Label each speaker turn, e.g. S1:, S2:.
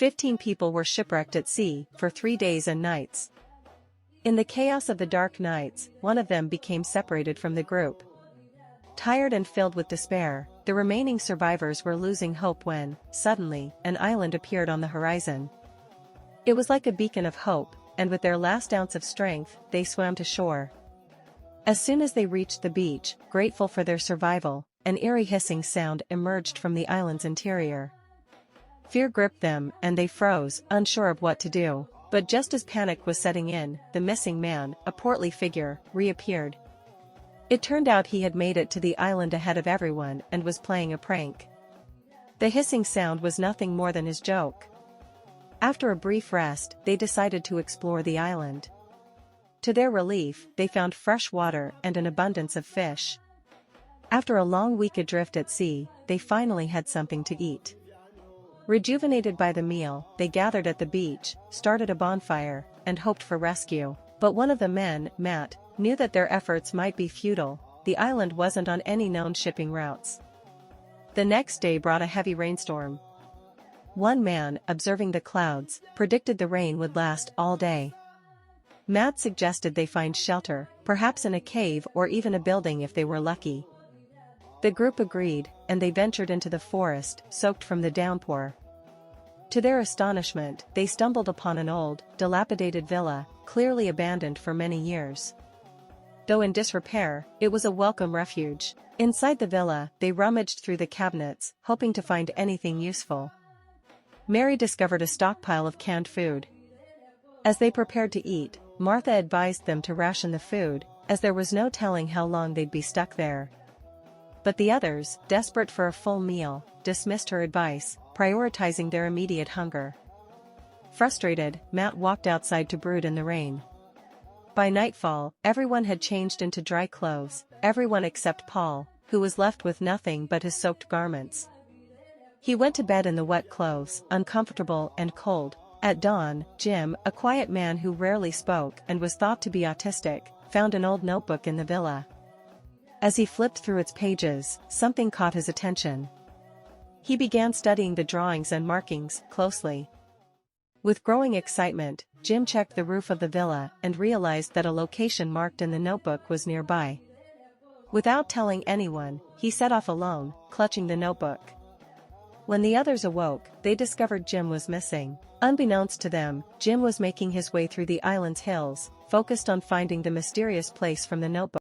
S1: 15 people were shipwrecked at sea for 3 days and nights. In the chaos of the dark nights, one of them became separated from the group. Tired and filled with despair, the remaining survivors were losing hope when, suddenly, an island appeared on the horizon. It was like a beacon of hope, and with their last ounce of strength, they swam to shore. As soon as they reached the beach, grateful for their survival, an eerie hissing sound emerged from the island's interior. Fear gripped them, and they froze, unsure of what to do. But just as panic was setting in, the missing man, a portly figure, reappeared. It turned out he had made it to the island ahead of everyone and was playing a prank. The hissing sound was nothing more than his joke. After a brief rest, they decided to explore the island. To their relief, they found fresh water and an abundance of fish. After a long week adrift at sea, they finally had something to eat. Rejuvenated by the meal, they gathered at the beach, started a bonfire, and hoped for rescue. But one of the men, Matt, knew that their efforts might be futile. The island wasn't on any known shipping routes. The next day brought a heavy rainstorm. One man, observing the clouds, predicted the rain would last all day. Matt suggested they find shelter, perhaps in a cave or even a building if they were lucky. The group agreed, and they ventured into the forest, soaked from the downpour. To their astonishment, they stumbled upon an old, dilapidated villa, clearly abandoned for many years. Though in disrepair, it was a welcome refuge. Inside the villa, they rummaged through the cabinets, hoping to find anything useful. Mary discovered a stockpile of canned food. As they prepared to eat, Martha advised them to ration the food, as there was no telling how long they'd be stuck there. But the others, desperate for a full meal, dismissed her advice, prioritizing their immediate hunger. Frustrated, Matt walked outside to brood in the rain. By nightfall, everyone had changed into dry clothes, everyone except Paul, who was left with nothing but his soaked garments. He went to bed in the wet clothes, uncomfortable and cold. At dawn, Jim, a quiet man who rarely spoke and was thought to be autistic, found an old notebook in the villa. As he flipped through its pages, something caught his attention. He began studying the drawings and markings closely. With growing excitement, Jim checked the roof of the villa and realized that a location marked in the notebook was nearby. Without telling anyone, he set off alone, clutching the notebook. When the others awoke, they discovered Jim was missing. Unbeknownst to them, Jim was making his way through the island's hills, focused on finding the mysterious place from the notebook.